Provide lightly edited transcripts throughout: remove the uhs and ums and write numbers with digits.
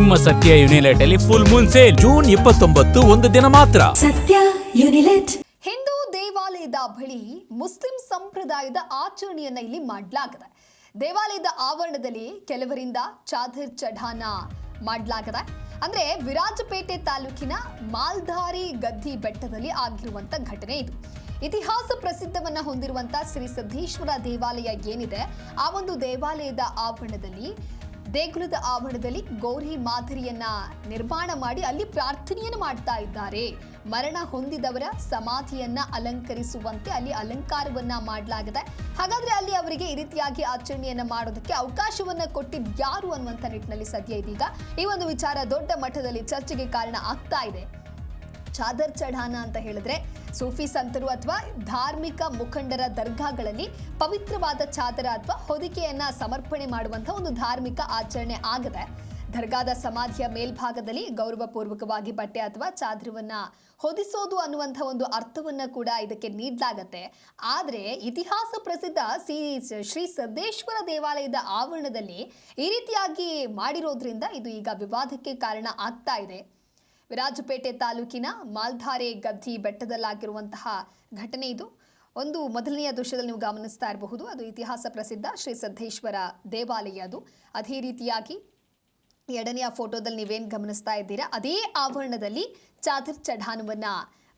ನಿಮ್ಮ ಸತ್ಯ ಯುನಿಲೆಟ್ ಅಲ್ಲಿ ಫುಲ್ ಮೂನ್ ಸೇಲ್ ಜೂನ್ 29 ಒಂದು ದಿನ ಮಾತ್ರ. ಸತ್ಯ ಯುನಿಲೆಟ್. ಹಿಂದೂ ದೇವಾಲಯದ ಬಳಿ ಮುಸ್ಲಿಂ ಸಂಪ್ರದಾಯದ ಆಚರಣೆಯನ್ನ ಇಲ್ಲಿ ಮಾಡಲಾಗಿದೆ. ದೇವಾಲಯದ ಆವರಣದಲ್ಲಿ ಕೆಲವರಿಂದ ಚಾದರ್ ಚಢಾನ ಮಾಡಲಾಗಿದೆ. ಅಂದ್ರೆ ವಿರಾಜಪೇಟೆ ತಾಲೂಕಿನ ಮಾಲ್ಧಾರಿ ಗದ್ದಿ ಬೆಟ್ಟದಲ್ಲಿ ಆಗಿರುವಂತ ಘಟನೆ ಇದು. ಇತಿಹಾಸ ಪ್ರಸಿದ್ಧವನ್ನ ಹೊಂದಿರುವಂತ ಶ್ರೀ ಸಿದ್ದೇಶ್ವರ ದೇವಾಲಯ ಏನಿದೆ, ಆ ಒಂದು ದೇವಾಲಯದ ದೇಗುಲದ ಆವರಣದಲ್ಲಿ ಗೌರಿ ಮಾದರಿಯನ್ನ ನಿರ್ಮಾಣ ಮಾಡಿ ಅಲ್ಲಿ ಪ್ರಾರ್ಥನೆಯನ್ನು ಮಾಡ್ತಾ ಇದ್ದಾರೆ. ಮರಣ ಹೊಂದಿದವರ ಸಮಾಧಿಯನ್ನ ಅಲಂಕರಿಸುವಂತೆ ಅಲ್ಲಿ ಅಲಂಕಾರವನ್ನ ಮಾಡಲಾಗಿದೆ. ಹಾಗಾದ್ರೆ ಅಲ್ಲಿ ಅವರಿಗೆ ಈ ರೀತಿಯಾಗಿ ಆಚರಣೆಯನ್ನ ಮಾಡೋದಕ್ಕೆ ಅವಕಾಶವನ್ನ ಕೊಟ್ಟಿದ್ಯಾರು ಅನ್ನುವಂಥ ನಿಟ್ಟಿನಲ್ಲಿ ಸದ್ಯ ಇದೀಗ ಈ ಒಂದು ವಿಚಾರ ದೊಡ್ಡ ಮಟ್ಟದಲ್ಲಿ ಚರ್ಚೆಗೆ ಕಾರಣ ಆಗ್ತಾ ಇದೆ. ಚಾದರ್ ಚಢಾನ ಅಂತ ಹೇಳಿದ್ರೆ ಸೂಫಿ ಸಂತರು ಅಥವಾ ಧಾರ್ಮಿಕ ಮುಖಂಡರ ದರ್ಗಾಗಳಲ್ಲಿ ಪವಿತ್ರವಾದ ಚಾದರ ಅಥವಾ ಹೊದಿಕೆಯನ್ನ ಸಮರ್ಪಣೆ ಮಾಡುವಂತಹ ಒಂದು ಧಾರ್ಮಿಕ ಆಚರಣೆ ಆಗಿದೆ. ದರ್ಗಾದ ಸಮಾಧಿಯ ಮೇಲ್ಭಾಗದಲ್ಲಿ ಗೌರವಪೂರ್ವಕವಾಗಿ ಬಟ್ಟೆ ಅಥವಾ ಚಾದರವನ್ನ ಹೊದಿಸೋದು ಅನ್ನುವಂಥ ಒಂದು ಅರ್ಥವನ್ನ ಕೂಡ ಇದಕ್ಕೆ ನೀಡಲಾಗತ್ತೆ. ಆದ್ರೆ ಇತಿಹಾಸ ಪ್ರಸಿದ್ಧ ಶ್ರೀ ಸಿದ್ದೇಶ್ವರ ದೇವಾಲಯದ ಆವರಣದಲ್ಲಿ ಈ ರೀತಿಯಾಗಿ ಮಾಡಿರೋದ್ರಿಂದ ಇದು ಈಗ ವಿವಾದಕ್ಕೆ ಕಾರಣ ಆಗ್ತಾ ಇದೆ. ವಿರಾಜಪೇಟೆ ತಾಲೂಕಿನ ಮಾಲ್ಧಾರೆ ಗದ್ದಿ ಬೆಟ್ಟದಲ್ಲಾಗಿರುವಂತಹ ಘಟನೆ ಇದು. ಒಂದು ಮೊದಲನೆಯ ದೃಶ್ಯದಲ್ಲಿ ನೀವು ಗಮನಿಸ್ತಾ ಇರಬಹುದು, ಅದು ಇತಿಹಾಸ ಪ್ರಸಿದ್ಧ ಶ್ರೀ ಸಿದ್ದೇಶ್ವರ ದೇವಾಲಯ. ಅದು ಅದೇ ರೀತಿಯಾಗಿ ಎರಡನೆಯ ಫೋಟೋದಲ್ಲಿ ನೀವೇನು ಗಮನಿಸ್ತಾ ಇದ್ದೀರಾ, ಅದೇ ಆವರಣದಲ್ಲಿ ಚಾದರ್ ಚಢಾನವನ್ನ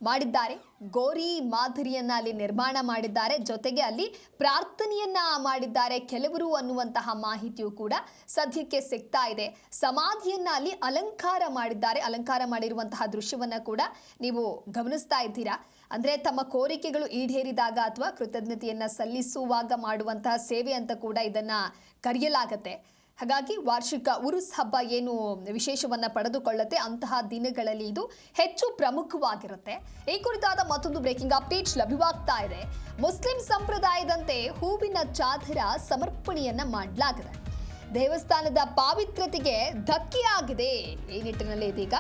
ಮಾಡಿದ್ದಾರೆ. ಗೋರಿ ಮಾದರಿಯನ್ನ ಅಲ್ಲಿ ನಿರ್ಮಾಣ ಮಾಡಿದ್ದಾರೆ. ಜೊತೆಗೆ ಅಲ್ಲಿ ಪ್ರಾರ್ಥನೆಯನ್ನ ಮಾಡಿದ್ದಾರೆ ಕೆಲವರು ಅನ್ನುವಂತಹ ಮಾಹಿತಿಯು ಕೂಡ ಸದ್ಯಕ್ಕೆ ಸಿಗ್ತಾ ಇದೆ. ಸಮಾಧಿಯನ್ನ ಅಲ್ಲಿ ಅಲಂಕಾರ ಮಾಡಿದ್ದಾರೆ. ಅಲಂಕಾರ ಮಾಡಿರುವಂತಹ ದೃಶ್ಯವನ್ನ ಕೂಡ ನೀವು ಗಮನಿಸ್ತಾ ಇದ್ದೀರಾ. ಅಂದ್ರೆ ತಮ್ಮ ಕೋರಿಕೆಗಳು ಈಡೇರಿದಾಗ ಅಥವಾ ಕೃತಜ್ಞತೆಯನ್ನ ಸಲ್ಲಿಸುವಾಗ ಮಾಡುವಂತಹ ಸೇವೆ ಅಂತ ಕೂಡ ಇದನ್ನ ಕರೆಯಲಾಗತ್ತೆ. ಹಾಗಾಗಿ ವಾರ್ಷಿಕ ಉರುಸ್ ಹಬ್ಬ ಏನು ವಿಶೇಷವನ್ನ ಪಡೆದುಕೊಳ್ಳುತ್ತೆ ಅಂತಹ ದಿನಗಳಲ್ಲಿ ಇದು ಹೆಚ್ಚು ಪ್ರಮುಖವಾಗಿರುತ್ತೆ. ಈ ಕುರಿತಾದ ಮತ್ತೊಂದು ಬ್ರೇಕಿಂಗ್ ಅಪ್ಡೇಟ್ಸ್ ಲಭ್ಯವಾಗ್ತಾ ಇದೆ. ಮುಸ್ಲಿಂ ಸಂಪ್ರದಾಯದಂತೆ ಹೂವಿನ ಚಾದರ ಸಮರ್ಪಣೆಯನ್ನ ಮಾಡಲಾಗಿದೆ. ದೇವಸ್ಥಾನದ ಪಾವಿತ್ರ್ಯತೆಗೆ ಧಕ್ಕೆಯಾಗಿದೆ. ಈ ನಿಟ್ಟಿನಲ್ಲಿ ಇದೀಗ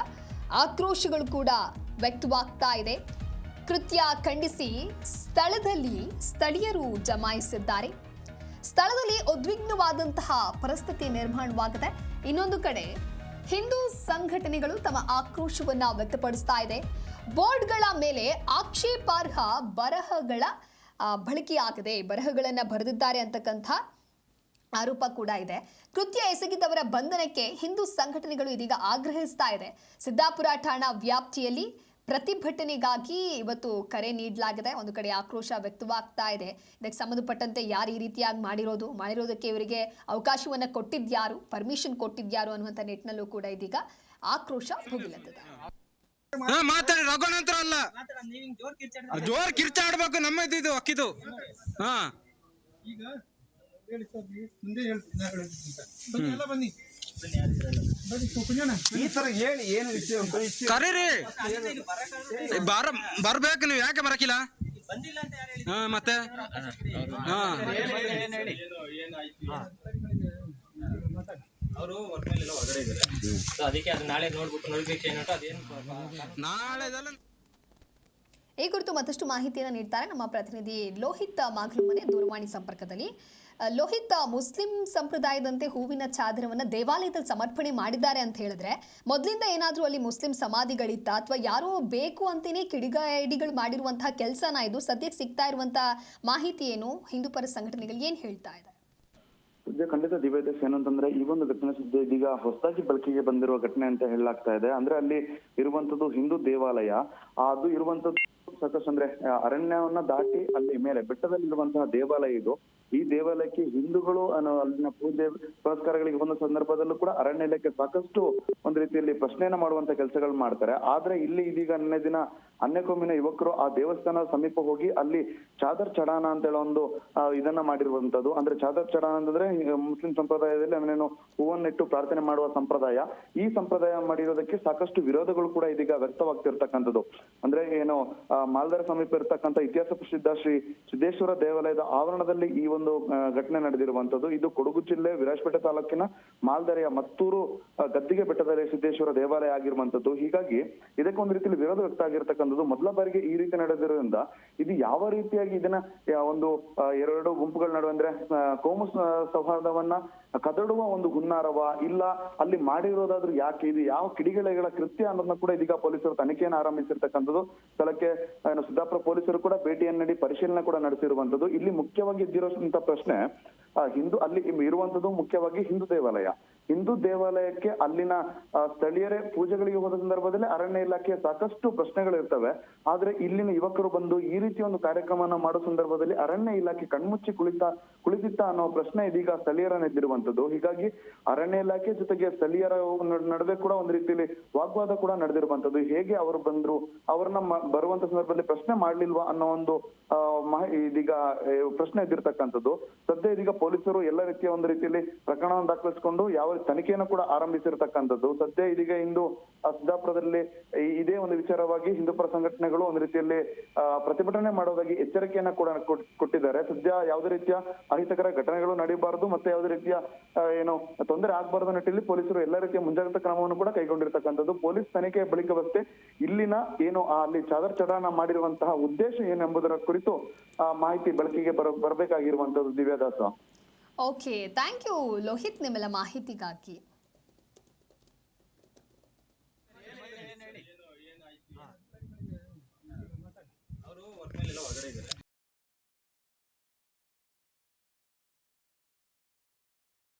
ಆಕ್ರೋಶಗಳು ಕೂಡ ವ್ಯಕ್ತವಾಗ್ತಾ ಇದೆ. ಕೃತ್ಯ ಖಂಡಿಸಿ ಸ್ಥಳದಲ್ಲಿ ಸ್ಥಳೀಯರು ಜಮಾಯಿಸಿದ್ದಾರೆ. ಸ್ಥಳದಲ್ಲಿ ಉದ್ವಿಗ್ನವಾದಂತಹ ಪರಿಸ್ಥಿತಿ ನಿರ್ಮಾಣವಾಗಿದೆ. ಇನ್ನೊಂದು ಕಡೆ ಹಿಂದೂ ಸಂಘಟನೆಗಳು ತಮ್ಮ ಆಕ್ರೋಶವನ್ನ ವ್ಯಕ್ತಪಡಿಸ್ತಾ ಇದೆ. ಬೋರ್ಡ್ಗಳ ಮೇಲೆ ಆಕ್ಷೇಪಾರ್ಹ ಬರಹಗಳ ಬಳಕೆಯಾಗಿದೆ. ಬರಹಗಳನ್ನ ಬರೆದಿದ್ದಾರೆ ಅಂತಕ್ಕಂಥ ಆರೋಪ ಕೂಡ ಇದೆ. ಕೃತ್ಯ ಎಸಗಿದವರ ಬಂಧನಕ್ಕೆ ಹಿಂದೂ ಸಂಘಟನೆಗಳು ಇದೀಗ ಆಗ್ರಹಿಸ್ತಾ ಇದೆ. ಸಿದ್ದಾಪುರ ಠಾಣಾ ವ್ಯಾಪ್ತಿಯಲ್ಲಿ ಪ್ರತಿಭಟನೆಗಾಗಿ ಇವತ್ತು ಕರೆ ನೀಡಲಾಗಿದೆ. ಒಂದು ಕಡೆ ಆಕ್ರೋಶ ವ್ಯಕ್ತವಾಗ್ತಾ ಇದೆ. ಇದಕ್ಕೆ ಸಂಬಂಧಪಟ್ಟಂತೆ ಯಾರು ಈ ರೀತಿಯಾಗಿ ಮಾಡಿರೋದಕ್ಕೆ ಇವರಿಗೆ ಅವಕಾಶವನ್ನ ಕೊಟ್ಟಿದ್ಯಾರು, ಪರ್ಮಿಷನ್ ಕೊಟ್ಟಿದ್ಯಾರು ಅನ್ನುವಂಥ ನಿಟ್ಟಿನಲ್ಲೂ ಕೂಡ ಇದೀಗ ಆಕ್ರೋಶ ಭುಗಿಲೆದ್ದಿದೆ. ಮಾತಾಡಿ ರಘುನಂತರ ಅಲ್ಲ, ಜೋರ್ ಕಿರ್ಚಾಡ್ಬೇಕು. ನಮ್ಮ ಇದು ಅಕ್ಕಿದು ಈಗ ಮುಂದೆ ಬನ್ನಿ ಈ ತರ ಹೇಳಿ ಏನು ಕರೀರಿ, ಬರ್ಬೇಕು. ನೀವು ಯಾಕೆ ಬರಕಿಲ್ಲ? ಮತ್ತೆ ಈ ಕುರಿತು ಮತ್ತಷ್ಟು ಮಾಹಿತಿಯನ್ನು ನೀಡ್ತಾರೆ ನಮ್ಮ ಪ್ರತಿನಿಧಿ ಲೋಹಿತ್ ಮಾಗ್ಲುಮನೆ ದೂರವಾಣಿ ಸಂಪರ್ಕದಲ್ಲಿ. ಲೋಹಿತ್, ಮುಸ್ಲಿಂ ಸಂಪ್ರದಾಯದಂತೆ ಹೂವಿನ ಚಾದರವನ್ನ ದೇವಾಲಯದಲ್ಲಿ ಸಮರ್ಪಣೆ ಮಾಡಿದ್ದಾರೆ ಅಂತ ಹೇಳಿದ್ರೆ, ಮೊದಲಿಂದ ಏನಾದ್ರೂ ಅಲ್ಲಿ ಮುಸ್ಲಿಂ ಸಮಾಧಿಗಳಿತ್ತ ಅಥವಾ ಯಾರೋ ಬೇಕು ಅಂತೇನೆ ಕಿಡಿಗೇಡಿಗಳು ಮಾಡಿರುವಂತಹ ಕೆಲಸನ ಇದು? ಸದ್ಯಕ್ಕೆ ಸಿಗ್ತಾ ಇರುವಂತಹ ಮಾಹಿತಿ ಏನು? ಹಿಂದೂ ಪರ ಸಂಘಟನೆಗಳು ಏನ್ ಹೇಳ್ತಾ ಇದೆ? ಖಂಡಿತ ದಿವ್ಯದೇಶ್, ಏನಂತಂದ್ರೆ ಈ ಒಂದು ಘಟನೆ ಸುದ್ದಿ ಇದೀಗ ಹೊಸದಾಗಿ ಬೆಳಕಿಗೆ ಬಂದಿರುವ ಘಟನೆ ಅಂತ ಹೇಳಲಾಗ್ತಾ ಇದೆ. ಅಂದ್ರೆ ಅಲ್ಲಿ ಇರುವಂತದ್ದು ಹಿಂದೂ ದೇವಾಲಯ, ಅದು ಇರುವಂತದ್ದು ಸಾಕಷ್ಟು ಅಂದ್ರೆ ಅರಣ್ಯವನ್ನ ದಾಟಿ ಅಲ್ಲಿ ಮೇಲೆ ಬೆಟ್ಟದಲ್ಲಿ ಇರುವಂತಹ ದೇವಾಲಯ ಇದು. ಈ ದೇವಾಲಯಕ್ಕೆ ಹಿಂದೂಗಳು ಅಲ್ಲಿನ ಪೂಜೆ ಪುರಸ್ಕಾರಗಳಿಗೆ ಬಂದ ಸಂದರ್ಭದಲ್ಲೂ ಕೂಡ ಅರಣ್ಯ ಇಲಾಖೆ ಸಾಕಷ್ಟು ಒಂದು ರೀತಿಯಲ್ಲಿ ಪ್ರಶ್ನೆಯನ್ನ ಮಾಡುವಂತ ಕೆಲಸಗಳು ಮಾಡ್ತಾರೆ. ಆದ್ರೆ ಇಲ್ಲಿ ಇದೀಗ ನಿನ್ನೆ ದಿನ ಅನ್ಯಕೊಮ್ಮಿನ ಯುವಕರು ಆ ದೇವಸ್ಥಾನದ ಸಮೀಪ ಹೋಗಿ ಅಲ್ಲಿ ಚಾದರ್ ಚಢಾನ ಅಂತ ಹೇಳೋ ಒಂದು ಇದನ್ನ ಮಾಡಿರುವಂತದ್ದು. ಅಂದ್ರೆ ಚಾದರ್ ಚಢಾನ ಅಂತಂದ್ರೆ ಮುಸ್ಲಿಂ ಸಂಪ್ರದಾಯದಲ್ಲಿ ಅವನೇನು ಹೂವನ್ನಿಟ್ಟು ಪ್ರಾರ್ಥನೆ ಮಾಡುವ ಸಂಪ್ರದಾಯ. ಈ ಸಂಪ್ರದಾಯ ಮಾಡಿರೋದಕ್ಕೆ ಸಾಕಷ್ಟು ವಿರೋಧಗಳು ಕೂಡ ಇದೀಗ ವ್ಯಕ್ತವಾಗ್ತಿರ್ತಕ್ಕಂಥದ್ದು. ಅಂದ್ರೆ ಏನು ಮಾಲ್ದಾರ ಸಮೀಪ ಇರತಕ್ಕಂಥ ಇತಿಹಾಸ ಪ್ರಸಿದ್ಧ ಶ್ರೀ ಸಿದ್ದೇಶ್ವರ ದೇವಾಲಯದ ಆವರಣದಲ್ಲಿ ಈ ಒಂದು ಘಟನೆ ನಡೆದಿರುವಂತದ್ದು. ಇದು ಕೊಡಗು ಜಿಲ್ಲೆ ವಿರಾಜಪೇಟೆ ತಾಲೂಕಿನ ಮಾಲ್ದಾರಿಯ ಮತ್ತೂರು ಗದ್ದಿಗೆ ಬೆಟ್ಟದಲ್ಲಿ ಸಿದ್ದೇಶ್ವರ ದೇವಾಲಯ ಆಗಿರುವಂತದ್ದು. ಹೀಗಾಗಿ ಇದಕ್ಕೆ ಒಂದು ರೀತಿಯಲ್ಲಿ ವಿರೋಧ ವ್ಯಕ್ತ ಆಗಿರ್ತಕ್ಕಂಥದ್ದು. ಮೊದಲ ಬಾರಿಗೆ ಈ ರೀತಿ ನಡೆದಿರೋದ್ರಿಂದ ಇದು ಯಾವ ರೀತಿಯಾಗಿ ಇದನ್ನ ಒಂದು ಎರಡು ಗುಂಪುಗಳ ನಡುವೆ ಅಂದ್ರೆ ಕೋಮು ಸೌಹಾರ್ದವನ್ನ ಕದಡುವ ಒಂದು ಹುನ್ನಾರವ ಇಲ್ಲ ಅಲ್ಲಿ ಮಾಡಿರೋದಾದ್ರೂ ಯಾಕೆ, ಇದು ಯಾವ ಕಿಡಿಗೇಡಿಗಳ ಕೃತ್ಯ ಅನ್ನೋದನ್ನ ಕೂಡ ಇದೀಗ ಪೊಲೀಸರು ತನಿಖೆಯನ್ನು ಆರಂಭಿಸಿರ್ತಕ್ಕಂಥದ್ದು. ಸ್ಥಳಕ್ಕೆ ಸಿದ್ದಾಪುರ ಪೊಲೀಸರು ಕೂಡ ಭೇಟಿಯನ್ನು ನೀಡಿ ಪರಿಶೀಲನೆ ಕೂಡ ನಡೆಸಿರುವಂತದ್ದು. ಇಲ್ಲಿ ಮುಖ್ಯವಾಗಿ ಇದ್ದಿರುವಂತ ಪ್ರಶ್ನೆ ಅಲ್ಲಿ ಇರುವಂತದ್ದು ಮುಖ್ಯವಾಗಿ ಹಿಂದೂ ದೇವಾಲಯಕ್ಕೆ ಅಲ್ಲಿನ ಸ್ಥಳೀಯರೇ ಪೂಜೆಗಳಿಗೆ ಹೋದ ಸಂದರ್ಭದಲ್ಲಿ ಅರಣ್ಯ ಇಲಾಖೆಯ ಸಾಕಷ್ಟು ಪ್ರಶ್ನೆಗಳು ಇರ್ತವೆ. ಆದ್ರೆ ಇಲ್ಲಿನ ಯುವಕರು ಬಂದು ಈ ರೀತಿ ಒಂದು ಕಾರ್ಯಕ್ರಮನ ಮಾಡೋ ಸಂದರ್ಭದಲ್ಲಿ ಅರಣ್ಯ ಇಲಾಖೆ ಕಣ್ಮುಚ್ಚಿ ಕುಳಿತಿತ್ತ ಅನ್ನೋ ಪ್ರಶ್ನೆ ಇದೀಗ ಸ್ಥಳೀಯರನ್ನೆದ್ದಿರುವಂತದ್ದು. ಹೀಗಾಗಿ ಅರಣ್ಯ ಇಲಾಖೆ ಜೊತೆಗೆ ಸ್ಥಳೀಯರ ನಡುವೆ ಕೂಡ ಒಂದು ರೀತಿಯಲ್ಲಿ ವಾಗ್ವಾದ ಕೂಡ ನಡೆದಿರುವಂತದ್ದು. ಹೇಗೆ ಅವರು ಬಂದ್ರು, ಅವ್ರನ್ನ ಬರುವಂತ ಸಂದರ್ಭದಲ್ಲಿ ಪ್ರಶ್ನೆ ಮಾಡ್ಲಿಲ್ವಾ ಅನ್ನೋ ಒಂದು ಇದೀಗ ಪ್ರಶ್ನೆ ಎದ್ದಿರ್ತಕ್ಕಂಥದ್ದು. ಸದ್ಯ ಇದೀಗ ಪೊಲೀಸರು ಎಲ್ಲ ರೀತಿಯ ಒಂದು ರೀತಿಯಲ್ಲಿ ಪ್ರಕರಣವನ್ನು ದಾಖಲಿಸಿಕೊಂಡು ಯಾವ ತನಿಖೆಯನ್ನು ಕೂಡ ಆರಂಭಿಸಿರ್ತಕ್ಕಂಥದ್ದು. ಸದ್ಯ ಇದೀಗ ಇಂದು ಸಿದ್ದಾಪುರದಲ್ಲಿ ಇದೇ ಒಂದು ವಿಚಾರವಾಗಿ ಹಿಂದೂಪರ ಸಂಘಟನೆಗಳು ಒಂದು ರೀತಿಯಲ್ಲಿ ಪ್ರತಿಭಟನೆ ಮಾಡೋದಾಗಿ ಎಚ್ಚರಿಕೆಯನ್ನ ಕೂಡ ಕೊಟ್ಟಿದ್ದಾರೆ. ಸದ್ಯ ಯಾವುದೇ ರೀತಿಯ ಅಹಿತಕರ ಘಟನೆಗಳು ನಡೆಯಬಾರದು ಮತ್ತೆ ಯಾವುದೇ ರೀತಿಯ ತೊಂದರೆ ಆಗಬಾರದು ನಿಟ್ಟಿನಲ್ಲಿ ಪೊಲೀಸರು ಎಲ್ಲ ರೀತಿಯ ಮುಂಜಾಗ್ರತಾ ಕ್ರಮವನ್ನು ಕೂಡ ಕೈಗೊಂಡಿರ್ತಕ್ಕಂಥದ್ದು. ಪೊಲೀಸ್ ತನಿಖೆ ಬಳಿಕವಷ್ಟೇ ಇಲ್ಲಿನ ಅಲ್ಲಿ ಚಾದರ್ ಚಢಾನ ಮಾಡಿರುವಂತಹ ಉದ್ದೇಶ ಏನೆಂಬುದರ ಕುರಿತು ಮಾಹಿತಿ ಬೆಳಕಿಗೆ ಬರಬೇಕಾಗಿರುವಂತದ್ದು. ದಿವ್ಯಾದಾಸ. ಓಕೆ, ಥ್ಯಾಂಕ್ ಯು ಲೋಹಿತ್ ನಿಮ್ಮೆಲ್ಲ ಮಾಹಿತಿಗಾಗಿ.